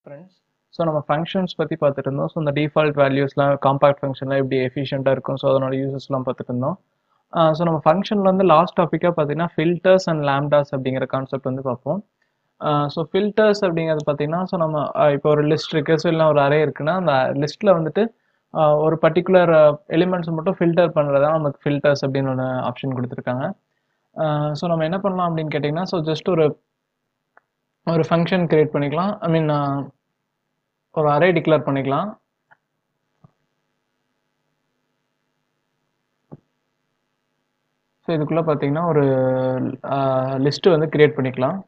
friends. So நம்ம functions பத்தி பார்த்துட்டு இருந்தோம். So இந்த default valuesலாம் compact functionலாம் எப்படி efficient-ஆ இருக்கும். So அதனோட usesலாம் பார்த்துட்டு இருந்தோம். So நம்ம functionல வந்து last topic-ஆ பார்த்தீங்கன்னா filters and lambdas அப்படிங்கிற concept வந்து பார்ப்போம். ஸோ ஃபில்டர்ஸ் அப்படிங்கிறது பார்த்தீங்கன்னா ஸோ நம்ம இப்போ ஒரு லிஸ்ட் இருக்கு, ஸோ இல்லை ஒரு அரே இருக்குன்னா அந்த லிஸ்ட்டில் வந்துட்டு ஒரு பர்டிகுலர் எலிமெண்ட்ஸ் மட்டும் ஃபில்டர் பண்ணுறதா நமக்கு ஃபில்டர்ஸ் அப்படின்னு ஒன்று ஆப்ஷன் கொடுத்துருக்காங்க. ஸோ நம்ம என்ன பண்ணலாம் அப்படின்னு கேட்டிங்கன்னா ஸோ ஜஸ்ட் ஒரு ஃபங்க்ஷன் கிரியேட் பண்ணிக்கலாம். ஐ மீன் ஒரு அரே டிக்ளேர் பண்ணிக்கலாம். ஸோ இதுக்குள்ளே பார்த்தீங்கன்னா ஒரு லிஸ்ட்டு வந்து கிரியேட் பண்ணிக்கலாம்.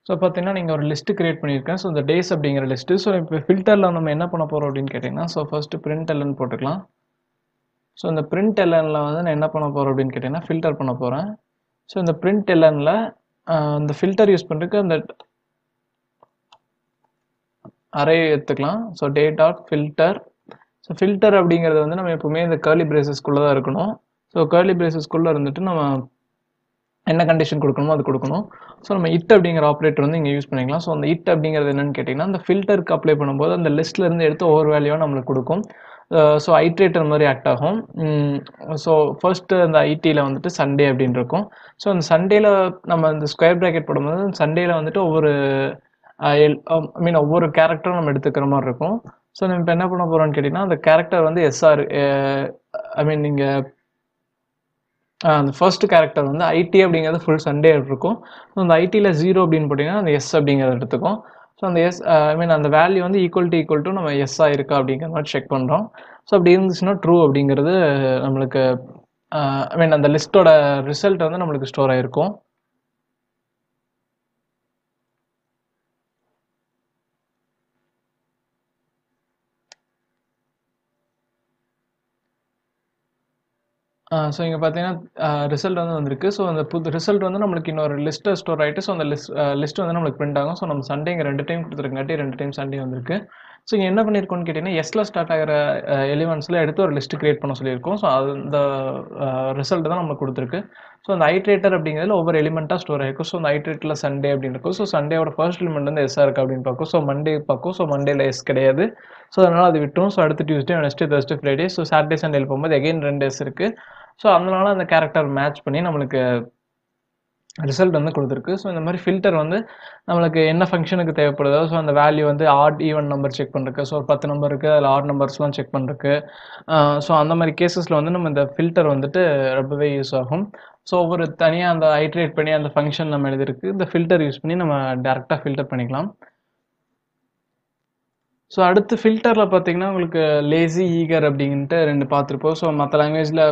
ஸோ பார்த்தீங்கன்னா நீங்கள் ஒரு லிஸ்ட்டு கிரியேட் பண்ணியிருக்கேன். ஸோ இந்த டேஸ் அப்படிங்கிற லிஸ்ட்டு. ஸோ இப்போ ஃபில்டரில் நம்ம என்ன பண்ண போகிறோம் அப்படின்னு கேட்டிங்கன்னா ஸோ ஃபஸ்ட்டு println போட்டுக்கலாம். ஸோ இந்த printlnல வந்து நான் என்ன பண்ண போகிறோம் அப்படின்னு கேட்டிங்கன்னா ஃபில்டர் பண்ண போகிறேன். ஸோ இந்த printlnல இந்த ஃபில்டர் யூஸ் பண்ணுறதுக்கு அந்த அரே எடுத்துக்கலாம். So day.filter. ஸோ ஃபில்டர் அப்படிங்கிறது வந்து நம்ம எப்பவுமே இந்த கர்லி பிரேசஸ்க்குள்ளே தான் இருக்கணும். ஸோ கர்லி பிரேசஸ்க்குள்ளே இருந்துட்டு நம்ம என்ன கண்டிஷன் கொடுக்கணுமோ அது கொடுக்கணும். ஸோ நம்ம இட் அப்படிங்கிற ஆப்ரேட்டர் வந்து இங்கே யூஸ் பண்ணிக்கலாம். ஸோ அந்த இட் அப்படிங்கிறது என்னன்னு கேட்டிங்கன்னா அந்த ஃபில்டருக்கு அப்ளை பண்ணும்போது அந்த லிஸ்ட்லேருந்து எடுத்து ஒவ்வொரு வேல்யூவாக நம்மளுக்கு கொடுக்கும். ஸோ ஐட்ரேட்டர் மாதிரி ஆக்ட் ஆகும். ஸோ ஃபர்ஸ்ட்டு அந்த ஐடியில் வந்துட்டு சண்டே அப்படின்னு இருக்கும். ஸோ அந்த சண்டேல நம்ம இந்த ஸ்கொயர் ப்ராக்கெட் போடும்போது சண்டேல வந்துட்டு ஒவ்வொரு கேரக்டரும் நம்ம எடுத்துக்கிற மாதிரி இருக்கும். ஸோ நம்ம இப்போ என்ன பண்ண போகிறோம்னு கேட்டிங்கன்னா அந்த கேரக்டர் வந்து எஸ்ஆர் நீங்கள் அந்த ஃபர்ஸ்ட் கேரக்டர் வந்து ஐடி அப்படிங்கிறது ஃபுல் சண்டே இருக்கும். ஸோ அந்த ஐடியில் 0 அப்படின்னு போட்டிங்கன்னா அந்த எஸ் அப்படிங்கிறத எடுத்துக்கும். ஸோ அந்த எஸ் அந்த வேல்யூ வந்து ஈக்குவல் டு நம்ம எஸ்ஸாக இருக்கா அப்படிங்கிற மாதிரி செக் பண்ணுறோம். ஸோ அப்படி இருந்துச்சுன்னா ட்ரூ அப்படிங்கிறது நம்மளுக்கு அந்த லிஸ்ட்டோட ரிசல்ட் வந்து நம்மளுக்கு ஸ்டோர் ஆகிருக்கும். ஸோ இங்கே பார்த்தீங்கன்னா ரிசல்ட் வந்து வந்திருக்கு. ஸோ அந்த ரிசல்ட் வந்து நம்மளுக்கு இன்னொரு லிஸ்ட்டை ஸ்டோர் ஆகிட்டு ஸோ அந்த லிஸ்ட் வந்து நம்மளுக்கு பிரிண்ட் ஆகும். ஸோ நம்ம சண்டே இங்கே 2 டைம் கொடுத்துருக்காட்டி 2 டைம் சண்டே வந்திருக்கு. ஸோ இங்கே என்ன பண்ணியிருக்கோம்னு கேட்டிங்கன்னா எஸ்ல ஸ்டார்ட் ஆகிற எலிமெண்ட்ஸில் எடுத்து ஒரு லிஸ்ட் கிரியேட் பண்ண சொல்லியிருக்கோம். ஸோ அந்த ரிசல்ட் தான் நம்மளுக்கு கொடுத்துருக்கு. ஸோ அந்த ஐட்ரேட்டர் அப்படிங்கிறதுல ஒவ்வொரு எலிமெண்ட்டாக ஸ்டோர் ஆகிருக்கும். ஸோ அந்த ஐட்ரேட்டரில் சண்டே அப்படின்னு இருக்கும். ஸோ சண்டேவோட ஃபர்ஸ்ட் எலிமெண்ட் வந்து எஸ்ஸாக இருக்குது அப்படின்னு பார்க்கும். ஸோ மண்டே பார்க்கும். ஸோ மண்டேல எஸ் கிடையாது. ஸோ அதனால் அது விட்டுரும். ஸோ அடுத்து Tuesday, Wednesday, Thursday, Friday. So Saturday சண்டேல போகும்போது அகைன் 2 எஸ் இருக்குது. ஸோ அதனால அந்த கேரக்டர் மேட்ச் பண்ணி நம்மளுக்கு ரிசல்ட் வந்து கொடுத்துருக்கு. ஸோ இந்த மாதிரி ஃபில்டர் வந்து நம்மளுக்கு என்ன ஃபங்க்ஷனுக்கு தேவைப்படுதோ ஸோ அந்த வேல்யூ வந்து ஆட் ஈவன் நம்பர் செக் பண்ணுறக்கு, ஸோ ஒரு 10 நம்பர் இருக்குது அதில் ஆட் நம்பர்ஸ்லாம் செக் பண்ணுறக்கு. ஸோ அந்த மாதிரி கேசஸில் வந்து நம்ம இந்த ஃபில்டர் வந்துட்டு ரொம்பவே யூஸ் ஆகும். ஸோ ஒவ்வொரு தனியாக அந்த ஐட்ரேட் பண்ணி அந்த ஃபங்க்ஷன் நம்ம எழுதிருக்கு இந்த ஃபில்டர் யூஸ் பண்ணி நம்ம டேரெக்டாக ஃபில்டர் பண்ணிக்கலாம். ஸோ அடுத்து ஃபில்டரில் பார்த்தீங்கன்னா உங்களுக்கு லேசி ஈகர் அப்படின்ட்டு 2 பார்த்துருப்போம். ஸோ மற்ற லாங்குவேஜில்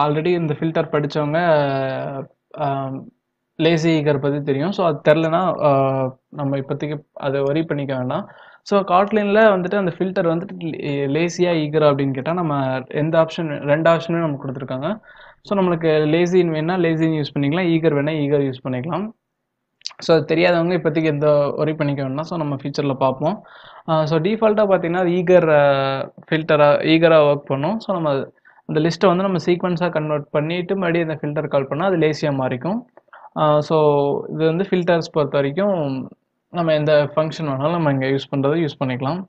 ஆல்ரெடி இந்த ஃபில்டர் படித்தவங்க லேசி ஈகர் பற்றி தெரியும். ஸோ அது தெரிலனா நம்ம இப்போதைக்கு அதை ஒரி பண்ணிக்க வேண்டாம். ஸோ காட்லினில் வந்துட்டு அந்த ஃபில்டர் வந்துட்டு லேசியாக ஈகர் அப்படின்னு கேட்டால் நம்ம 2 ஆப்ஷனுமே நமக்கு கொடுத்துருக்காங்க. ஸோ நம்மளுக்கு லேசின்னு வேணால் லேசின்னு யூஸ் பண்ணிக்கலாம், ஈகர் வேணால் ஈகர் யூஸ் பண்ணிக்கலாம். ஸோ அது தெரியாதவங்க இப்போதைக்கு எந்த ஒரி பண்ணிக்க வேண்டாம். ஸோ நம்ம ஃபியூச்சரில் பார்ப்போம். ஸோ டிஃபால்ட்டாக பார்த்தீங்கன்னா அது ஈகராக ஒர்க் பண்ணும். ஸோ நம்ம அந்த லிஸ்ட்டை வந்து நம்ம சீக்வன்ஸாக கன்வெர்ட் பண்ணிவிட்டு மறுபடியும் இந்த ஃபில்டர் கால் பண்ணால் அது லேசியாக மாறிக்கும். ஸோ இது வந்து ஃபில்டர்ஸ் பொறுத்த வரைக்கும் நம்ம எந்த ஃபங்க்ஷன் வேணாலும் நம்ம இங்கே யூஸ் பண்ணிக்கலாம்.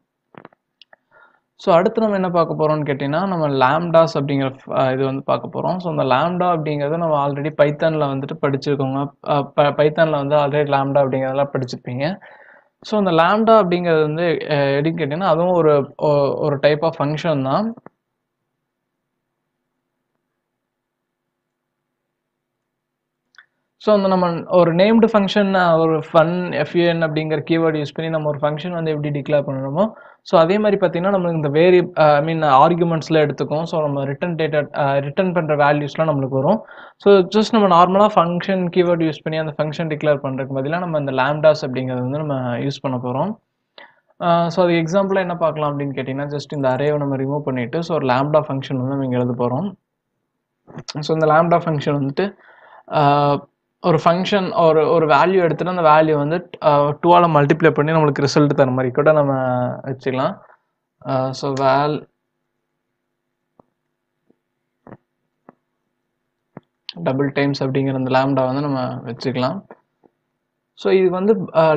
ஸோ அடுத்து நம்ம என்ன பார்க்க போகிறோம்னு கேட்டிங்கன்னா நம்ம லாம்டாஸ் அப்படிங்கிற இது வந்து பார்க்க போகிறோம். ஸோ அந்த லாம்டா அப்படிங்கிறத நம்ம ஆல்ரெடி பைத்தானில் வந்துட்டு படிச்சிருக்கோங்க. பைத்தானில் வந்து ஆல்ரெடி லாம்டா அப்படிங்கிறதெல்லாம் படிச்சிருப்பீங்க. ஸோ அந்த லாம்டா அப்படிங்கிறது வந்து எப்படின்னு கேட்டிங்கன்னா அதுவும் ஒரு டைப் ஆஃப் ஃபங்க்ஷன் தான். ஸோ அந்த நம்ம ஒரு நேம்டு ஃபங்க்ஷன் ஒரு ஃபன் அப்படிங்கிற கீவேர்டு யூஸ் பண்ணி நம்ம ஒரு ஃபங்க்ஷன் வந்து எப்படி டிக்ளேர் பண்ணணுமோ ஸோ அதே மாதிரி பார்த்தீங்கன்னா நம்மளுக்கு இந்த ஆர்குமெண்ட்ஸில் எடுத்துக்கும். ஸோ நம்ம ரிட்டர்ன் பண்ணுற வேல்யூஸ்லாம் நம்மளுக்கு வரும். ஸோ ஜஸ்ட் நம்ம நார்மலாக ஃபங்க்ஷன் கீவேர்டு யூஸ் பண்ணி அந்த ஃபங்க்ஷன் டிக்ளேர் பண்ணுறதுக்கு பதிலாக நம்ம இந்த லாம்டாஸ் அப்படிங்கிறது வந்து நம்ம யூஸ் பண்ண போகிறோம். ஸோ அது எக்ஸாம்பிளாக என்ன பார்க்கலாம் அப்படின்னு கேட்டிங்கன்னா ஜஸ்ட் இந்த அரேவை நம்ம ரிமூவ் பண்ணிவிட்டு ஸோ ஒரு லேம்டா ஃபங்க்ஷன் வந்து நம்ம இங்கே எழுத போகிறோம். ஸோ இந்த லேம்டா ஃபங்க்ஷன் வந்துட்டு ஒரு ஃபங்க்ஷன் ஒரு வேல்யூ எடுத்துகிட்டு அந்த வேல்யூ வந்து 2ஆல் மல்டிப்ளை பண்ணி நம்மளுக்கு ரிசல்ட் தர மாதிரி கூட நம்ம வச்சுக்கலாம். ஸோ டபுள் டைம்ஸ் அப்படிங்கிற அந்த லேம்டா வந்து நம்ம வச்சுக்கலாம். ஸோ இது வந்து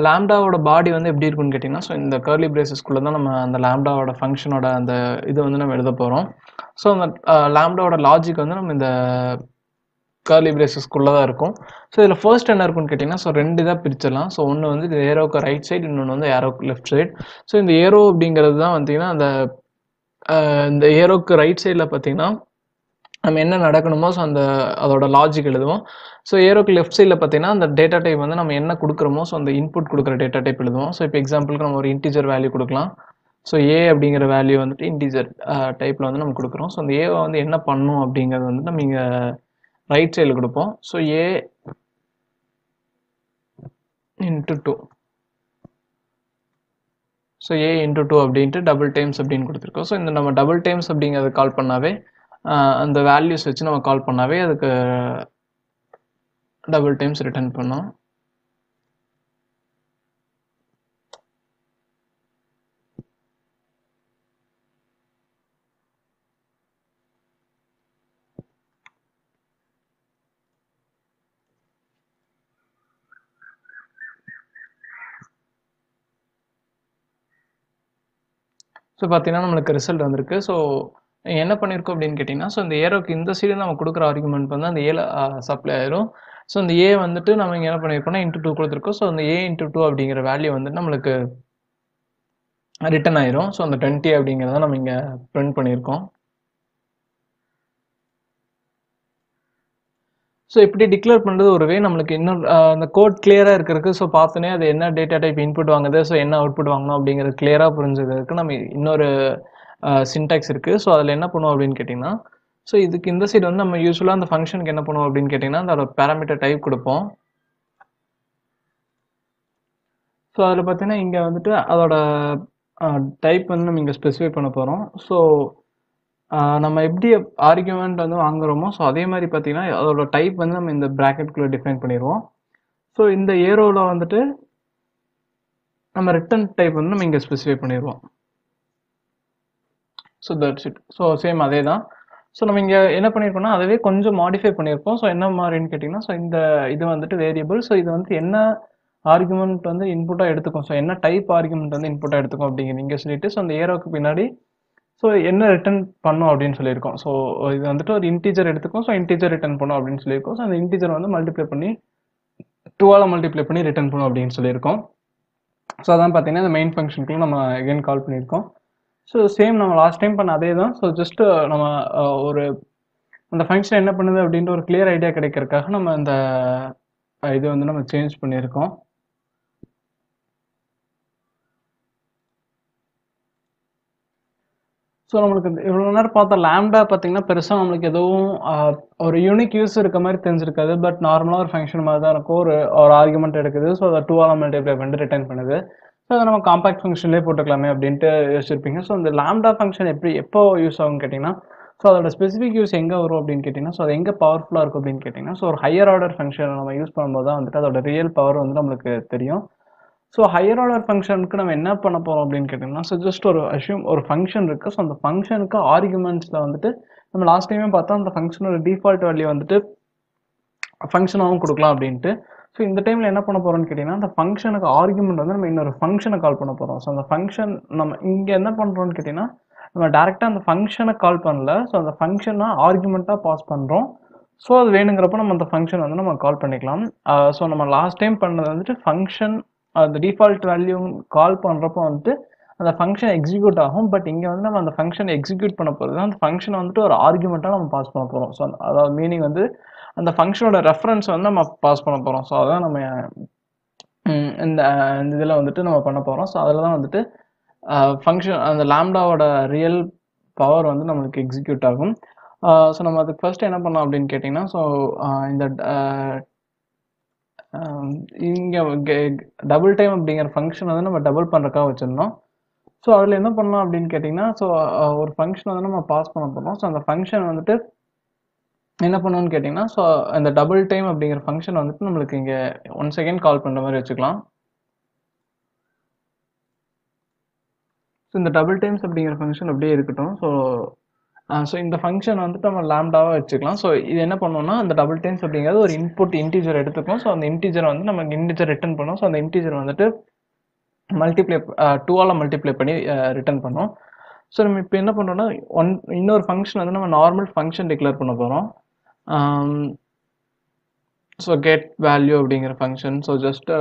லேம்டாவோட பாடி வந்து எப்படி இருக்குன்னு கேட்டிங்கன்னா ஸோ இந்த கர்லி பிரேசஸ்குள்ளே தான் நம்ம அந்த லேம்டாவோட ஃபங்க்ஷனோட அந்த இது வந்து நம்ம எழுத போகிறோம். ஸோ அந்த லேம்டாவோட லாஜிக் வந்து நம்ம இந்த கர்லி பிரேசஸ்குள்ளே தான் இருக்கும். ஸோ இதில் ஃபர்ஸ்ட் என்ன இருக்குன்னு கேட்டிங்கன்னா ஸோ 2 இதாக பிரிச்சிடலாம். ஸோ ஒன்று வந்து இது ஏரோக்கு ரைட் சைடு, இன்னொன்று வந்து ஏரோக்கு லெஃப்ட் சைடு. ஸோ இந்த ஏரோ அப்படிங்கிறது தான் பார்த்தீங்கன்னா இந்த ஏரோக்கு ரைட் சைடில் பார்த்தீங்கன்னா நம்ம என்ன நடக்கணுமோ ஸோ அதோட லாஜிக் எழுதுவோம். ஸோ ஏரோக்கு லெஃப்ட் சைடில் பார்த்தீங்கன்னா அந்த டேட்டா டைப் வந்து நம்ம என்ன கொடுக்குறோமோ ஸோ அந்த இன்புட் கொடுக்குற டேட்டா டைப் எழுதுவோம். ஸோ இப்போ எக்ஸாம்பிளுக்கு நம்ம ஒரு இன்டிஜர் வேல்யூ கொடுக்கலாம். ஸோ ஏ அப்படிங்கிற வேல்யூ வந்துட்டு இன்டிஜர் டைப்பில் வந்து நம்ம கொடுக்குறோம். ஸோ அந்த ஏவை வந்து என்ன பண்ணும் அப்படிங்கிறது வந்து நம்ம இங்கே ரைட் சைடில் கொடுப்போம். So A into 2. So A into 2 அப்படின்ட்டு டபுள் டைம்ஸ் அப்படின்னு கொடுத்துருக்கோம். ஸோ இந்த நம்ம டபுள் டைம்ஸ் அப்படிங்கிறத கால் பண்ணாவே அந்த வேல்யூஸ் வச்சு நம்ம கால் பண்ணாவே அதுக்கு டபுள் டைம்ஸ் ரிட்டர்ன் பண்ணோம். ஸோ பார்த்தீங்கன்னா நம்மளுக்கு ரிசல்ட் வந்திருக்கு. ஸோ என்ன பண்ணியிருக்கோம் அப்படின்னு கேட்டிங்கன்னா ஸோ இந்த ஏரோக்கு இந்த சைடு நம்ம கொடுக்குற ஆர்குமெண்ட் வந்து அந்த ஏல சப்ளை ஆயிரும். ஸோ அந்த ஏ வந்துட்டு நம்ம இங்கே என்ன பண்ணியிருக்கோம்னா இன்ட்டு 2 கொடுத்துருக்கோம். ஸோ அந்த ஏ இன்ட்டு 2 அப்படிங்கிற வேல்யூ வந்து நம்மளுக்கு ரிட்டன் ஆயிரும். ஸோ அந்த 20 அப்படிங்கிறத நம்ம இங்கே பிரிண்ட் பண்ணியிருக்கோம். ஸோ இப்படி டிக்ளேர் பண்ணுறது ஒரு வே நம்மளுக்கு இன்னும் அந்த கோட் கிளியராக இருக்கிறதுக்கு ஸோ பார்த்தோன்னே அது என்ன டேட்டா டைப் இன்புட் வாங்குது ஸோ என்ன அவுட்புட் வாங்கணும் அப்படிங்கிறது கிளியராக புரிஞ்சுக்கிறதுக்கு நம்ம இன்னொரு சின்டாக்ஸ் இருக்குது. ஸோ அதில் என்ன பண்ணுவோம் அப்படின்னு கேட்டிங்கன்னா ஸோ இதுக்கு இந்த சைடு வந்து நம்ம யூஸ்வலாக அந்த ஃபங்க்ஷனுக்கு என்ன பண்ணுவோம் அப்படின்னு கேட்டிங்கன்னா அதோட பேராமீட்டர் டைப் கொடுப்போம். ஸோ அதில் பார்த்தீங்கன்னா இங்கே வந்துட்டு அதோட டைப் வந்து நம்ம இங்கே ஸ்பெசிஃபை பண்ண போகிறோம். ஸோ நம்ம எப்படி ஆர்குமெண்ட் வந்து வாங்குறோமோ ஸோ அதே மாதிரி பார்த்தீங்கன்னா அதோட டைப் வந்து நம்ம இந்த ப்ராக்கெட்குள்ளே டிஃபைன் பண்ணிடுவோம். ஸோ இந்த ஏரோவில் வந்துட்டு நம்ம ரிட்டன் டைப் வந்து நம்ம இங்கே ஸ்பெசிஃபை பண்ணிடுவோம். So that's it. So same அதே தான். ஸோ நம்ம இங்கே என்ன பண்ணியிருக்கோம்னா அதவே கொஞ்சம் மாடிஃபை பண்ணியிருக்கோம். ஸோ என்ன மாதிரின்னு கேட்டிங்கன்னா ஸோ இந்த இது வந்துட்டு வேரியபிள். ஸோ இது வந்து என்ன ஆர்குமெண்ட் வந்து இன்புட்டாக எடுத்துக்கும், ஸோ என்ன டைப் ஆர்குமெண்ட் வந்து இன்புட்டாக எடுத்துக்கும் அப்படிங்கிறது இங்கே சொல்லிட்டு ஸோ அந்த ஏரோவுக்கு பின்னாடி ஸோ என்ன ரிட்டர்ன் பண்ணும் அப்படின்னு சொல்லியிருக்கோம். ஸோ இது வந்துட்டு ஒரு இன்டீஜர் எடுத்துக்கும். ஸோ இன்டீஜர் ரிட்டர்ன் பண்ணும் அப்படின்னு சொல்லியிருக்கோம். ஸோ அந்த இன்டீஜர் வந்து மல்டிப்ளை பண்ணி 2ஆல் மல்டிப்ளை பண்ணி ரிட்டர்ன் பண்ணும் அப்படின்னு சொல்லியிருக்கோம். ஸோ அதான் பார்த்தீங்கன்னா இந்த மெயின் ஃபங்க்ஷனுக்குள்ள நம்ம அகைன் கால் பண்ணியிருக்கோம். ஸோ சேம் நம்ம லாஸ்ட் டைம் பண்ண அதே தான். ஸோ ஜஸ்ட் நம்ம ஒரு அந்த ஃபங்க்ஷன் என்ன பண்ணுது அப்படின்ற ஒரு கிளியர் ஐடியா கிடைக்கிறதுக்காக நம்ம இந்த இது வந்து நம்ம சேஞ்ச் பண்ணியிருக்கோம். ஸோ நம்மளுக்கு இவ்வளோ நேரம் பார்த்தா லேம்டா பார்த்தீங்கன்னா பெருசாக நம்மளுக்கு எதுவும் ஒரு யூனிக் யூஸ் இருக்க மாதிரி தெரிஞ்சிருக்காது. பட் நார்மலாக ஒரு ஃபங்க்ஷன் மாதிரி தான் இருக்கும். ஒரு ஆர்குமெண்ட் எடுக்குது. ஸோ அதை 2ஆல் மல்டிப்ளை பண்ணிட்டு ரிட்டர்ன் பண்ணுது. ஸோ அதை நம்ம காம்பாக்ட் ஃபங்க்ஷன்லேயே போட்டுக்கலாமே அப்படின்ட்டு யோசிச்சிருப்பீங்க. ஸோ இந்த லேம்டா ஃபங்க்ஷன் எப்போ யூஸ் ஆகும்னு கேட்டிங்கன்னா ஸோ அதோட ஸ்பெசிஃபிக் யூஸ் எங்கே வரும் அப்படின்னு கேட்டிங்கன்னா ஸோ அது எங்கே பவர்ஃபுல்லாக இருக்கும் அப்படின்னு கேட்டிங்கன்னா ஸோ ஒரு ஹையர் ஆர்டர் ஃபங்க்ஷன் நம்ம யூஸ் பண்ணும்போது தான் வந்துட்டு அதோட ரியல் பவர் வந்து நம்மளுக்கு தெரியும். ஸோ ஹையர் ஆர்டர் ஃபங்க்ஷனுக்கு நம்ம என்ன பண்ண போகிறோம் அப்படின்னு கேட்டிங்கன்னா ஸோ ஜஸ்ட் ஒரு ஃபங்க்ஷன் இருக்குது. ஸோ அந்த ஃபங்க்ஷனுக்கு ஆர்குமெண்ட்ஸில் வந்துட்டு நம்ம லாஸ்ட் டைமே பார்த்தா அந்த ஃபங்க்ஷனோட டிஃபால்ட் வேல்யூ வந்துட்டு ஃபங்க்ஷனாகவும் கொடுக்கலாம் அப்படின்ட்டு. ஸோ இந்த டைமில் என்ன பண்ண போகிறோம்னு கேட்டிங்கன்னா அந்த ஃபங்க்ஷனுக்கு ஆர்குமெண்ட் வந்து நம்ம இன்னொரு ஃபங்க்ஷனை கால் பண்ண போகிறோம். ஸோ அந்த ஃபங்க்ஷன் நம்ம இங்கே என்ன பண்ணுறோம்னு கேட்டிங்கன்னா நம்ம டேரெக்டாக அந்த ஃபங்க்ஷனை கால் பண்ணல. ஸோ அந்த ஃபங்க்ஷனை ஆர்குமெண்ட்டாக பாஸ் பண்ணுறோம். ஸோ அது வேணுங்கிறப்ப நம்ம அந்த ஃபங்க்ஷன் வந்து நம்ம கால் பண்ணிக்கலாம். ஸோ நம்ம லாஸ்ட் டைம் பண்ணது வந்துட்டு ஃபங்க்ஷன் அந்த டிஃபால்ட் வேல்யூ கால் பண்ணுறப்போ வந்துட்டு அந்த ஃபங்க்ஷன் எக்ஸிக்யூட் ஆகும். பட் இங்கே வந்து நம்ம அந்த ஃபங்க்ஷன் எக்ஸிக்யூட் பண்ண போகிறது அந்த ஃபங்க்ஷனை வந்துட்டு ஒரு ஆர்குமெண்ட்டாக நம்ம பாஸ் பண்ண போகிறோம். ஸோ அதாவது மீனிங் வந்து அந்த ஃபங்க்ஷனோட ரெஃபரன்ஸ் வந்து நம்ம பாஸ் பண்ண போகிறோம். ஸோ அதான் நம்ம இந்த இதில் வந்துட்டு நம்ம பண்ண போகிறோம். ஸோ அதில் தான் வந்துட்டு ஃபங்க்ஷன் அந்த லேம்டாவோட ரியல் பவர் வந்து நம்மளுக்கு எக்ஸிக்யூட் ஆகும். ஸோ நம்ம அதுக்கு ஃபர்ஸ்ட் என்ன பண்ணோம் அப்படின்னு கேட்டிங்கன்னா ஸோ இந்த இங்கே டபுள் டைம் அப்படிங்கிற ஃபங்க்ஷன் வந்து நம்ம டபுள் பண்ணுறக்காக வச்சுருந்தோம். ஸோ அதில் என்ன பண்ணலாம் அப்படின்னு கேட்டிங்கன்னா, ஸோ ஒரு ஃபங்க்ஷன் வந்து நம்ம பாஸ் பண்ண போகிறோம். ஸோ அந்த ஃபங்க்ஷன் வந்துட்டு என்ன பண்ணணும்னு கேட்டிங்கன்னா, ஸோ அந்த டபுள் டைம் அப்படிங்கிற ஃபங்க்ஷன் வந்துட்டு நம்மளுக்கு இங்கே ஒன் செகண்ட் கால் பண்ணுற மாதிரி வச்சுக்கலாம். ஸோ இந்த டபுள் டைம்ஸ் அப்படிங்கிற ஃபங்க்ஷன் அப்படியே இருக்கட்டும். ஸோ இந்த ஃபங்க்ஷன் வந்துட்டு நம்ம லாம்டாவாக வச்சுக்கலாம். ஸோ இது என்ன பண்ணோம்னா, அந்த டபுள் டைம்ஸ் அப்படிங்கிறது ஒரு இன்புட் இன்டீஜர் எடுத்துக்கும். ஸோ அந்த இன்டீஜரை வந்து நமக்கு இன்டீஜர் ரிட்டர்ன் பண்ணும். ஸோ அந்த இன்டீஜர் வந்துட்டு மல்டிப்ளை 2ஆல் மல்டிப்ளை பண்ணி ரிட்டர்ன் பண்ணும். ஸோ நம்ம இப்போ என்ன பண்ணுறோம்னா, இன்னொரு ஃபங்க்ஷன் வந்து நம்ம நார்மல் ஃபங்க்ஷன் டிக்ளேர் பண்ண போகிறோம். ஸோ கெட் வேல்யூ அப்படிங்கிற function. So just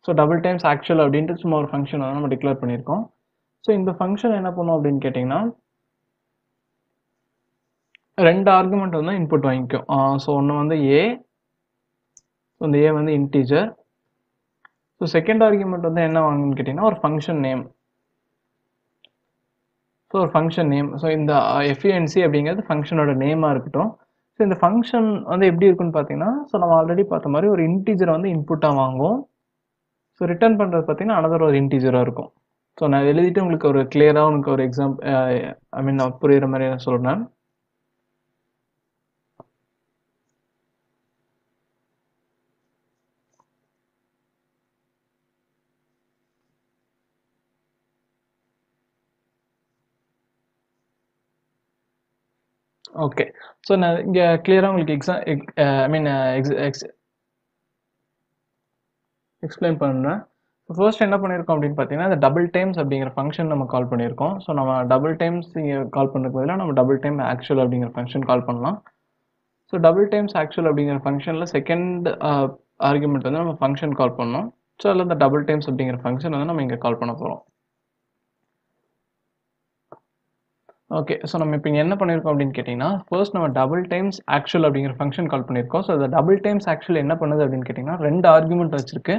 so double times actual அப்படின்ட்டு சும்மா ஒரு ஃபங்க்ஷன் வந்து நம்ம டிக்ளேர் பண்ணியிருக்கோம். ஸோ இந்த ஃபங்க்ஷன் என்ன பண்ணும் அப்படின்னு கேட்டிங்கன்னா, 2 ஆர்குமெண்ட் வந்து இன்புட் வாங்கிக்கும். ஸோ ஒன்று வந்து ஏ, ஸோ இந்த ஏ வந்து இன்டீஜர். ஸோ செகண்ட் ஆர்குமெண்ட் வந்து என்ன வாங்குன்னு கேட்டிங்கன்னா, ஒரு ஃபங்க்ஷன் நேம். ஸோ ஒரு ஃபங்க்ஷன் நேம். ஸோ இந்த FUNC அப்படிங்கிறது ஃபங்க்ஷனோட நேமாக இருக்கட்டும். ஸோ இந்த ஃபங்க்ஷன் வந்து எப்படி இருக்குன்னு பார்த்தீங்கன்னா, ஸோ நம்ம ஆல்ரெடி பார்த்த மாதிரி ஒரு இன்டீஜரை வந்து இன்புட்டாக வாங்கும். ஸோ ரிட்டர்ன் பண்ணுறது பார்த்தீங்கன்னா அனதர் ஒரு இன்டீஜராக இருக்கும். ஸோ நான் எழுதிட்டு உங்களுக்கு ஒரு கிளியராக உங்களுக்கு ஒரு நான் புரியுற மாதிரி நான் சொல்கிறேன். ஓகே. ஸோ நான் இங்கே கிளியராக உங்களுக்கு எக்ஸ்பிளைன் பண்ணுறேன். ஃபர்ஸ்ட் என்ன பண்ணியிருக்கோம் அப்படின்னு பார்த்தீங்கன்னா, இந்த டபுள் டைம்ஸ் அப்படிங்கிற ஃபங்க்ஷன் நம்ம கால் பண்ணியிருக்கோம். ஸோ நம்ம டபுள் டைம்ஸ் இங்கே கால் பண்ணுறதுக்கு பதிலாக நம்ம டபுள் டைம் ஆக்சுவல் அப்படிங்கிற ஃபங்க்ஷன் கால் பண்ணலாம். ஸோ டபுள் டைம்ஸ் ஆக்சுவல் அப்படிங்கிற ஃபங்க்ஷனில் செகண்ட் ஆர்குமெண்ட் வந்து நம்ம ஃபங்க்ஷன் கால் பண்ணோம். ஸோ அதில் இந்த டபுள் டைம்ஸ் அப்படிங்கிற ஃபங்க்ஷன் வந்து நம்ம இங்கே கால் பண்ண போகிறோம். ஓகே. ஸோ நம்ம இப்போ இங்கே என்ன பண்ணியிருக்கோம் அப்படின்னு கேட்டிங்கன்னா, ஃபர்ஸ்ட் நம்ம டபுள் டைம்ஸ் ஆக்சுவல் அப்படிங்கிற ஃபங்க்ஷன் கால் பண்ணியிருக்கோம். ஸோ அந்த டபுள் டைம்ஸ் ஆக்சுவல் என்ன பண்ணுது அப்படின்னு கேட்டிங்கன்னா, 2 ஆர்குமெண்ட் வச்சிருக்கு.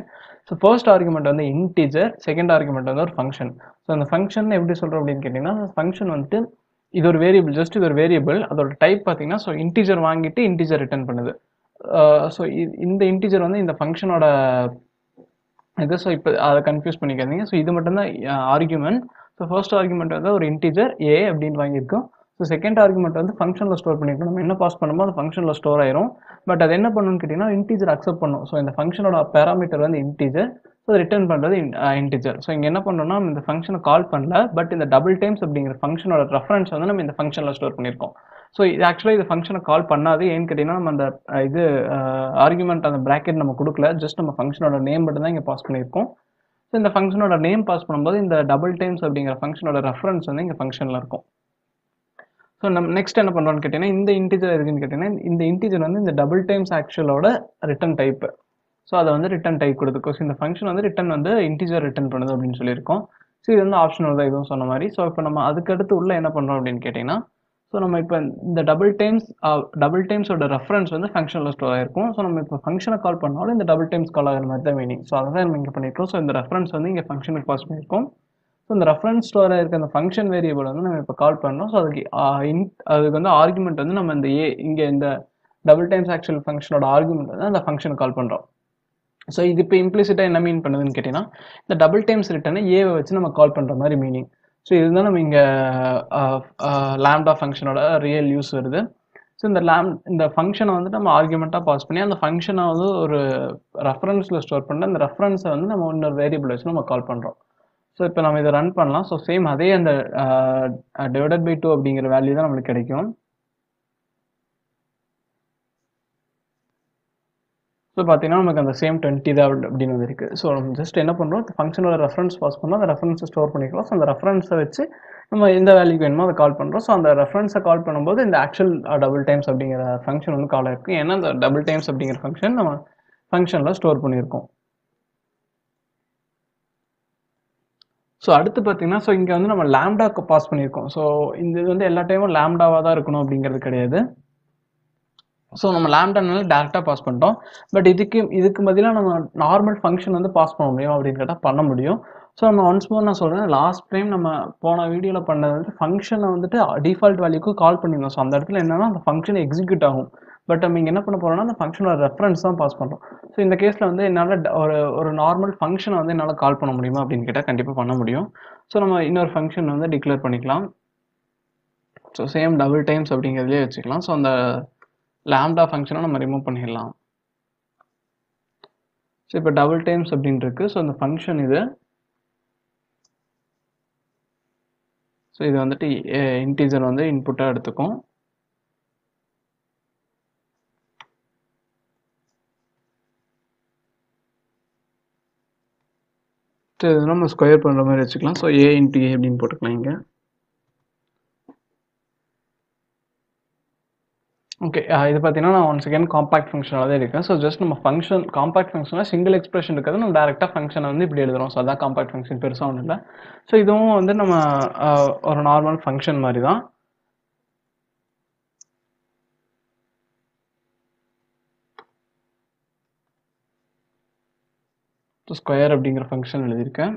ஸோ ஃபர்ஸ்ட் ஆர்குமெண்ட் வந்து இன்டீஜர், செகண்ட் ஆர்குமெண்ட் வந்து ஒரு ஃபங்க்ஷன். ஸோ அந்த ஃபங்க்ஷன் எப்படி சொல்கிறோம் அப்படின்னு கேட்டிங்கன்னா, ஃபங்க்ஷன் வந்துட்டு இது ஒரு வேரியபிள், ஜஸ்ட் இது ஒரு வேரியபிள். அதோட டைப் பார்த்தீங்கன்னா, ஸோ இன்டீஜர் வாங்கிட்டு இன்டீஜர் ரிட்டர்ன் பண்ணுது. ஸோ இந்த இன்டீஜர் வந்து இந்த ஃபங்க்ஷனோட இது. ஸோ இப்போ அதை கன்ஃபியூஸ் பண்ணிக்காதீங்க. ஸோ இது மட்டும்தான் ஆர்குமெண்ட். ஸோ ஃபர்ஸ்ட் ஆர்குமெண்ட் வந்து ஒரு இன்டீஜர் ஏ அப்படின்னு வாங்கியிருக்கோம். ஸோ செகண்ட் ஆர்குமெண்ட் வந்து ஃபங்க்ஷனில் ஸ்டோர் பண்ணியிருக்கோம். நம்ம என்ன பாஸ் பண்ணுமோ அது ஃபங்க்ஷனில் ஸ்டோர் ஆயிரும். பட் அது என்ன பண்ணணும்னு கேட்டிங்கன்னா, இன்டீஜர் அக்செப்ட் பண்ணும். ஸோ இந்த ஃபங்க்ஷனோட பேராமீட்டர் வந்து இன்டீஜர். ஸோ ரிட்டர்ன் பண்ணுறது இன்டீஜர். ஸோ இங்கே என்ன பண்ணோம்னா, இந்த ஃபங்க்ஷனை கால் பண்ணல, பட் இந்த டபுள் டைம்ஸ் அப்படிங்கிற ஃபங்க்ஷனோட ரெஃபரன்ஸ் வந்து நம்ம இந்த ஃபங்க்ஷனில் ஸ்டோர் பண்ணியிருக்கோம். ஸோ இது ஆக்சுவலாக இந்த ஃபங்க்ஷனை கால் பண்ணாது. ஏன்னு கேட்டிங்கன்னா, நம்ம அந்த ஆர்குமெண்ட் அந்த ப்ராக்கெட் நம்ம கொடுக்கல, ஜஸ்ட் நம்ம ஃபங்க்ஷனோட நேம் மட்டும் தான் இங்கே பாஸ் பண்ணியிருக்கோம். ஸோ இந்த ஃபங்க்ஷனோட நேம் பாஸ் பண்ணும்போது இந்த டபுள் டைம்ஸ் அப்படிங்கிற ஃபங்க்ஷனோட ரெஃபரன்ஸ் வந்து இங்கே ஃபங்க்ஷனில் இருக்கும். ஸோ நம்ம நெக்ஸ்ட் என்ன பண்ணுறோம்னு கேட்டிங்கன்னா, இந்த இன்டீஜர் இருக்குன்னு கேட்டிங்கன்னா, இந்த இன்டீஜர் வந்து இந்த டபுள் டைம்ஸ் ஆக்சுவலோட ரிட்டர்ன் டைப். ஸோ அதை வந்து ரிட்டர்ன் டைப் கொடுத்துருக்கோம். ஸோ இந்த ஃபங்க்ஷன் வந்து ரிட்டர்ன் வந்து இன்டீஜர் ரிட்டர்ன் பண்ணுது அப்படின்னு சொல்லியிருக்கோம். ஸோ இது வந்து ஆப்ஷனல் தான், இதுவும் சொன்ன மாதிரி. ஸோ இப்போ நம்ம அதுக்கடுத்து உள்ள என்ன பண்ணுறோம் அப்படின்னு கேட்டிங்கன்னா, ஸோ நம்ம இப்போ இந்த டபுள் டைம்ஸோட ரெஃபரன்ஸ் வந்து ஃபங்க்ஷனில் ஸ்டோர் ஆயிருக்கும். ஸோ நம்ம இப்போ ஃபங்க்ஷனை கால் பண்ணாலும் இந்த டபுள் டைம்ஸ் கால் ஆகிற மாதிரி தான் மீனிங். ஸோ அதை தான் நம்ம இங்கே பண்ணியிருக்கோம். ஸோ இந்த ரெஃபரன்ஸ் வந்து இங்கே ஃபங்க்ஷனுக்கு பாஸ் பண்ணியிருக்கோம். ஸோ இந்த ரெஃபரன்ஸ் ஸ்டோர் ஆயிருக்க அந்த ஃபங்க்ஷன் வேரியபிள் வந்து நம்ம இப்போ கால் பண்ணோம். ஸோ அதுக்கு வந்து ஆர்குமெண்ட் வந்து நம்ம இந்த இங்கே இந்த டபுள் டைம்ஸ் ஆக்சுவல் ஃபங்க்ஷனோட ஆர்குமெண்ட் வந்து அந்த ஃபங்க்ஷனை கால் பண்ணுறோம். ஸோ இது இப்போ இம்ப்ளிசிட்டாக என்ன மீன் பண்ணுதுன்னு கேட்டிங்கன்னா, இந்த டபுள் டைம்ஸ் ரிட்டர்னை ஏவை வச்சு நம்ம கால் பண்ணுற மாதிரி மீனிங். ஸோ இதுதான் நம்ம இங்கே லாம்டா ஃபங்க்ஷனோட ரியல் யூஸ் வருது. ஸோ இந்த ஃபங்க்ஷனை வந்து நம்ம ஆர்குமெண்ட்டாக பாஸ் பண்ணி அந்த ஃபங்க்ஷனை வந்து ஒரு ரெஃபரன்ஸில் ஸ்டோர் பண்ணி அந்த ரெஃபரன்ஸை வந்து நம்ம இன்னொரு வேரியபிள் வச்சு நம்ம கால் பண்ணுறோம். ஸோ இப்போ நம்ம இதை ரன் பண்ணலாம். ஸோ சேம் அதே அந்த டிவைடட் பை 2 அப்படிங்கிற வேல்யூ தான் நம்மளுக்கு கிடைக்கும். ஸோ பார்த்தீங்கன்னா நமக்கு அந்த சேம் 20 தான் அப்படின்னு வந்துருக்கு. ஸோ நம்ம ஜஸ்ட் என்ன பண்ணுறோம், ஃபங்க்ஷனோட ரெஃபரன்ஸ் பாஸ் பண்ணோம், அந்த ரெஃபரன்ஸை ஸ்டோர் பண்ணிக்கலாம். ஸோ அந்த ரெஃபரன்ஸை வச்சு நம்ம எந்த வேல்யூக்கு வேணுமோ அதை கால் பண்ணுறோம். ஸோ அந்த ரெஃபரன்ஸை கால் பண்ணும்போது இந்த ஆக்சுவல் டபுள் டைம்ஸ் அப்படிங்கிற ஃபங்க்ஷன் வந்து கால் ஆயிருக்கும். ஏன்னா அந்த டபுள் டைம்ஸ் அப்படிங்கிற ஃபங்க்ஷன் நம்ம ஃபங்க்ஷனில் ஸ்டோர் பண்ணியிருக்கோம். ஸோ அடுத்து பார்த்தீங்கன்னா, ஸோ இங்கே வந்து நம்ம லாம்டாக்கு பாஸ் பண்ணியிருக்கோம். ஸோ இந்த இது வந்து எல்லா டைமும் லாம்டாவாக தான் இருக்கணும் அப்படிங்கிறது கிடையாது. ஸோ நம்ம லாம்டானால டேரெக்டாக பாஸ் பண்ணிட்டோம். பட் இதுக்கு பதிலாக நம்ம நார்மல் ஃபங்க்ஷன் வந்து பாஸ் பண்ண முடியும் அப்படின்னு கேட்டால் பண்ண முடியும். ஸோ நம்ம ஒன்ஸ் மோர் நான் சொல்கிறேன், லாஸ்ட் டைம் நம்ம போன வீடியோவில் பண்ணது வந்து ஃபங்க்ஷனை வந்துட்டு டிஃபால்ட் வேல்யூக்கு கால் பண்ணியிருந்தோம். ஸோ அந்த இடத்துல என்னன்னா அந்த ஃபங்க்ஷன் எக்ஸிக்யூட் ஆகும். பட் நம்ம இங்கே என்ன பண்ண போகிறோம்னா அந்த ஃபங்க்ஷனோட ரெஃபரன்ஸ் தான் பாஸ் பண்ணுறோம். ஸோ இந்த கேஸில் வந்து என்னால் ஒரு நார்மல் ஃபங்க்ஷனை வந்து என்னால் கால் பண்ண முடியுமா அப்படின்னு கேட்டால் கண்டிப்பாக பண்ண முடியும். ஸோ நம்ம இன்னொரு ஃபங்க்ஷன் வந்து டிக்ளேர் பண்ணிக்கலாம். ஸோ சேம் டபுள் டைம்ஸ் அப்படிங்கிறதுலே வச்சுக்கலாம். ஸோ அந்த லாம்டா ஃபங்க்ஷனை நம்ம ரிமூவ் பண்ணிடலாம். ஸோ இப்போ டபுள் டைம்ஸ் அப்படின்னு இருக்குது. ஸோ அந்த ஃபங்க்ஷன் இது. ஸோ இது வந்துட்டு இன்டீஜர் வந்து இன்புட்டாக எடுத்துக்கும். ஸோ இது நம்ம ஸ்கொயர் பண்ணுற மாதிரி வச்சுக்கலாம். ஸோ a இன்ட்டு a அப்படின்னு போட்டுக்கலாம் இங்கே. ஓகே, இது பார்த்தீங்கன்னா நான் ஒன்ஸ் அகேன் காம்பாக்ட் ஃபங்க்ஷனாக தான் இருக்கேன். ஸோ ஜஸ்ட் நம்ம ஃபங்க்ஷன் காம்பாக்ட் ஃபங்க்ஷனில் சிங்கிள் எக்ஸ்பிரஷன் இருக்கிறது நம்ம டேரெக்டாக ஃபங்க்ஷனை வந்து இப்படி எழுதுறோம். ஸோ அதான் காம்பாக்ட் ஃபங்க்ஷன், பெருசாக ஒன்றும் இல்லை. ஸோ இதுவும் வந்து நம்ம ஒரு நார்மல் ஃபங்க்ஷன் மாதிரி தான். ஸோ ஸ்கொயர் அப்படிங்கிற ஃபங்க்ஷன் எழுதியிருக்கேன்.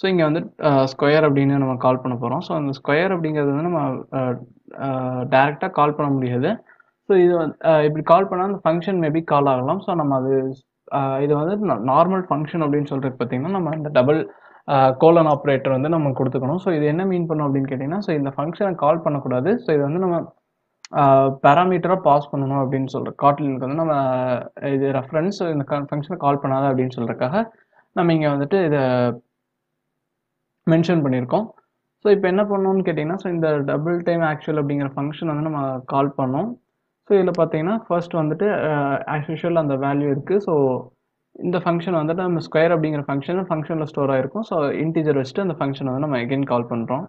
ஸோ இங்கே வந்து ஸ்கொயர் அப்படின்னு நம்ம கால் பண்ண போகிறோம். ஸோ அந்த ஸ்கொயர் அப்படிங்கிறது வந்து நம்ம டேரெக்டாக கால் பண்ண முடியாது. ஸோ இது வந்து இப்படி கால் பண்ணால் அந்த ஃபங்க்ஷன் மேபி கால் ஆகலாம். ஸோ நம்ம அது இது வந்து நார்மல் ஃபங்க்ஷன் அப்படின்னு சொல்கிறது பார்த்தீங்கன்னா நம்ம இந்த டபுள் கோலன் ஆப்ரேட்டர் வந்து நம்ம கொடுத்துக்கணும். ஸோ இது என்ன மீன் பண்ணோம் அப்படின்னு கேட்டிங்கன்னா, ஸோ இந்த ஃபங்க்ஷனை கால் பண்ணக்கூடாது. ஸோ இது வந்து நம்ம பேராமீட்டராக பாஸ் பண்ணணும் அப்படின்னு சொல்கிறோம். காட்லினுக்கு வந்து நம்ம இது ரெஃபரன்ஸ் இந்த ஃபங்க்ஷனை கால் பண்ணாத அப்படின்னு சொல்கிறதுக்காக நம்ம இங்கே வந்துட்டு இதை மென்ஷன் பண்ணியிருக்கோம். ஸோ இப்போ என்ன பண்ணணும்னு கேட்டிங்கன்னா, ஸோ இந்த டபுள் டைம் ஆக்சுவல் அப்படிங்கிற ஃபங்க்ஷன் வந்து நம்ம கால் பண்ணோம். ஸோ இதில் பார்த்தீங்கன்னா ஃபர்ஸ்ட் வந்துட்டு ஆஸ் யூஷுவல் அந்த வேல்யூ இருக்குது. ஸோ இந்த ஃபங்க்ஷன் வந்துட்டு நம்ம ஸ்கொயர் அப்படிங்கிற ஃபங்க்ஷனில் ஸ்டோர் ஆகிருக்கும். ஸோ இன்டீஜர் வச்சுட்டு அந்த ஃபங்க்ஷனை வந்து நம்ம எகைன் கால் பண்ணுறோம்.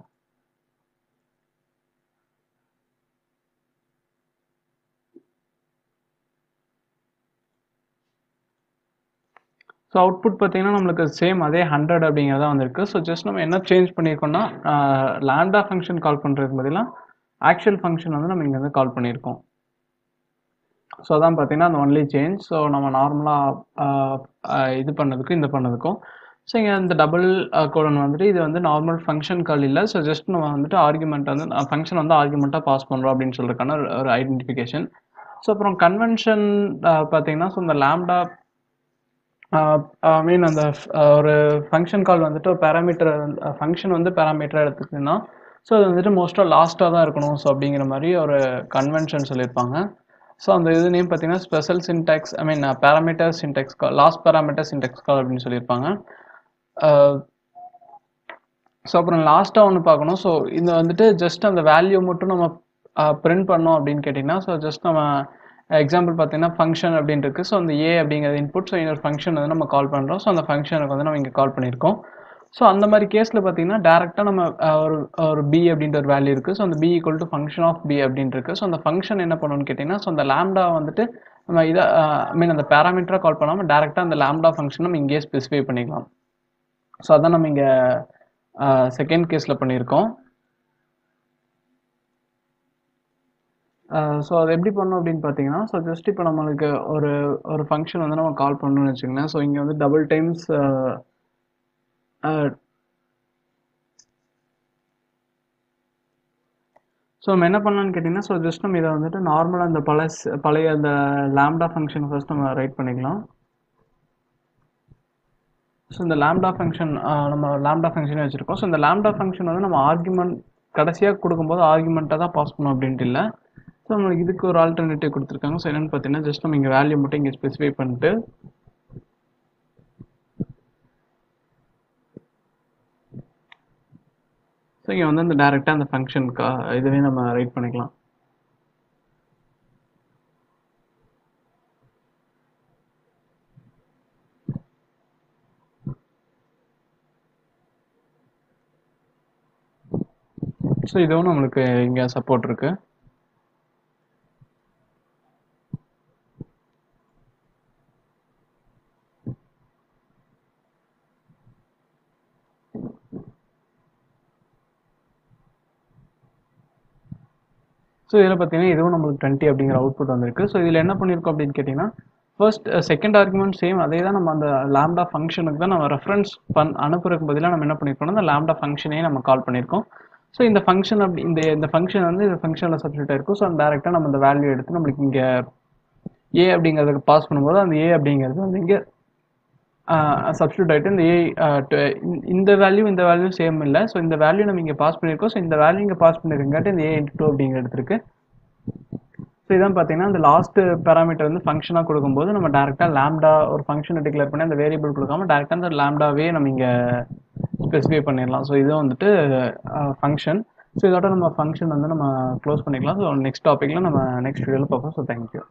ஸோ அவுட்புட் பார்த்தீங்கன்னா நம்மளுக்கு சேம் அதே 100 அப்படிங்கிறதா வந்திருக்கு. ஸோ ஜஸ்ட் நம்ம என்ன சேஞ்ச் பண்ணியிருக்கோம்னா லாம்டா ஃபங்க்ஷன் கால் பண்ணுறதுக்கு பதிலாக ஆக்சுவல் ஃபங்க்ஷன் வந்து நம்ம இங்கே வந்து கால் பண்ணியிருக்கோம். ஸோ அதான் பார்த்தீங்கன்னா அந்த ஒன்லி சேஞ்ச். ஸோ நம்ம நார்மலாக இது பண்ணதுக்கும் இந்த பண்ணதுக்கும். ஸோ இங்கே இந்த டபுள் கோலன் வந்துட்டு இது வந்து நார்மல் ஃபங்க்ஷன் கால் இல்லை. ஸோ ஜஸ்ட் நம்ம வந்துட்டு ஆர்குமெண்ட் வந்து ஃபங்க்ஷன் வந்து ஆர்குமெண்ட்டாக பாஸ் பண்ணுறோம் அப்படின்னு சொல்கிறதுக்கான ஒரு ஐடென்டிஃபிகேஷன். ஸோ அப்புறம் கன்வென்ஷன் பார்த்தீங்கன்னா, ஸோ இந்த லாம்டா மீன் அந்த ஒரு ஃபங்க்ஷன் கால் வந்துட்டு ஒரு பேராமீட்டர் ஃபங்க்ஷன் வந்து பேராமீட்டராக எடுத்துக்கிட்டோம்னா, ஸோ அது வந்துட்டு மோஸ்ட்டாக லாஸ்ட்டாக தான் இருக்கணும். ஸோ அப்படிங்கிற மாதிரி ஒரு கன்வென்ஷன் சொல்லியிருப்பாங்க. ஸோ அந்த இது நேம் பார்த்தீங்கன்னா ஸ்பெஷல் சின்டாக்ஸ் பேராமீட்டர் சின்டாக்ஸ் கால், லாஸ்ட் பேராமீட்டர் சின்டாக்ஸ் கால் அப்படின்னு சொல்லியிருப்பாங்க. ஸோ அப்புறம் லாஸ்ட்டாக ஒன்று பார்க்கணும். ஸோ இந்த வந்துட்டு ஜஸ்ட் அந்த வேல்யூ மட்டும் நம்ம பிரிண்ட் பண்ணோம் அப்படின்னு கேட்டிங்கன்னா, ஸோ ஜஸ்ட் நம்ம எக்ஸாம்பிள் பார்த்தீங்கன்னா ஃபங்க்ஷன் அப்படின்னு இருக்குது. ஸோ அந்த ஏ அப்படிங்கிறது இன்புட். ஸோ இன்னொரு ஃபங்க்ஷன் வந்து நம்ம கால் பண்ணுறோம். ஸோ அந்த ஃபங்க்ஷனுக்கு வந்து நம்ம இங்கே கால் பண்ணியிருக்கோம். ஸோ அந்த மாதிரி கேஸில் பார்த்தீங்கன்னா டேரெக்டாக நம்ம ஒரு பி அப்படின்ற ஒரு வேல்யூ இருக்குது. ஸோ அந்த P equal to function of P அப்படின்ட்டு இருக்குது. ஸோ அந்த ஃபங்க்ஷன் என்ன பண்ணணும்னு கேட்டிங்கன்னா, ஸோ அந்த லாம்டா வந்துட்டு நம்ம இதை அந்த பேராமீட்டராக கால் பண்ணாமல் டேரெக்டாக அந்த லாம்டா ஃபங்க்ஷன் நம்ம இங்கேயே ஸ்பெசிஃபை பண்ணிக்கலாம். ஸோ அதான் நம்ம இங்கே செகண்ட் கேஸில் பண்ணியிருக்கோம். ஸோ அது எப்படி பண்ணோம் அப்படின்னு பார்த்தீங்கன்னா, ஸோ ஜஸ்ட் இப்போ நம்மளுக்கு ஒரு ஃபங்க்ஷன் வந்து நம்ம கால் பண்ணணும்னு வச்சுக்கோங்களேன். ஸோ இங்கே வந்து டபுள் டைம்ஸ் ஸோ நம்ம என்ன பண்ணலான்னு கேட்டிங்கன்னா, ஸோ ஜஸ்ட் நம்ம இதை வந்துட்டு நார்மலாக அந்த பழைய அந்த லாம்டா ஃபங்க்ஷன் ஃபர்ஸ்ட் நம்ம ரைட் பண்ணிக்கலாம். ஸோ இந்த லாம்டா ஃபங்க்ஷன் நம்ம லாம்டா ஃபங்க்ஷனே வச்சுருக்கோம். ஸோ இந்த லாம்டா ஃபங்க்ஷன் வந்து நம்ம ஆர்குமெண்ட் கடைசியாக கொடுக்கும்போது ஆர்குமெண்ட்டாக தான் பாஸ் பண்ணோம் அப்படின்ட்டு இல்லை. ஸோ நம்மளுக்கு இதுக்கு ஒரு ஆல்டர்னேட்டிவ் கொடுத்துருக்காங்க. ஸோ என்னென்னு பார்த்தீங்கன்னா, ஜஸ்ட் நம்ம இங்கே வேல்யூ மட்டும் இங்கே ஸ்பெசிஃபை பண்ணிட்டு ஸோ இங்கே வந்து அந்த டேரெக்டாக அந்த ஃபங்க்ஷனுக்கு இதுவே நம்ம ரைட் பண்ணிக்கலாம். ஸோ இதுவும் நம்மளுக்கு இங்கே சப்போர்ட் இருக்குது. ஸோ இதில் பார்த்தீங்கன்னா இதுவும் நம்மளுக்கு 20 அப்படிங்கிற அவுட்புட் வந்திருக்கு. ஸோ இதில் என்ன பண்ணியிருக்கோம் அப்படின்னு கேட்டிங்கன்னா, ஃபர்ஸ்ட் செகண்ட் ஆர்குமெண்ட் சேம் அதே தான். நம்ம அந்த லாம்டா ஃபங்க்ஷனுக்கு தான் நம்ம ரெஃபரன்ஸ் அனுப்புறதுக்கு பதிலாக நம்ம என்ன பண்ணியிருக்கோம்னா அந்த லாம்டா ஃபங்க்ஷனே நம்ம கால் பண்ணியிருக்கோம். ஸோ இந்த ஃபங்க்ஷன் அப்படி இந்த ஃபங்க்ஷன் வந்து இந்த ஃபங்க்ஷனில் சப்ஸ்டியூட் ஆயிருக்கும். ஸோ டேரெக்டாக நம்ம இந்த வேல்யூ எடுத்து நம்மளுக்கு இங்கே ஏ அப்படிங்கிறதுக்கு பாஸ் பண்ணும்போது அந்த ஏ அப்படிங்கிறது வந்து இங்கே சப்ஸ்டியூட் ஆகிட்டு இந்த இந்த வேல்யூ சேம் இல்லை. ஸோ இந்த வேல்யூ நம்ம இங்கே பாஸ் பண்ணியிருக்கோம். ஸோ இந்த வேல்யூ இங்கே பாஸ் பண்ணிருக்காட்டி இந்த A × 2 அப்படிங்கிற எடுத்துருக்கு. ஸோ இதான் பார்த்தீங்கன்னா இந்த லாஸ்ட் பேராமீட்டர் வந்து ஃபங்க்ஷனாக கொடுக்கும்போது நம்ம டேரெக்டாக லாம்டா ஒரு ஃபங்க்ஷனை டிக்ளேர் பண்ணி அந்த வேரியபிள் கொடுக்காம டேரெக்டாக அந்த லாம்டாவே நம்ம இங்கே ஸ்பெசிஃபை பண்ணிடலாம். ஸோ இதுவும் வந்துட்டு ஃபங்க்ஷன். ஸோ இதோட நம்ம ஃபங்க்ஷன் வந்து நம்ம க்ளோஸ் பண்ணிக்கலாம். ஸோ நெக்ஸ்ட் டாப்பிக்கில் நம்ம நெக்ஸ்ட் வீடியோவில் பார்ப்போம். So thank you.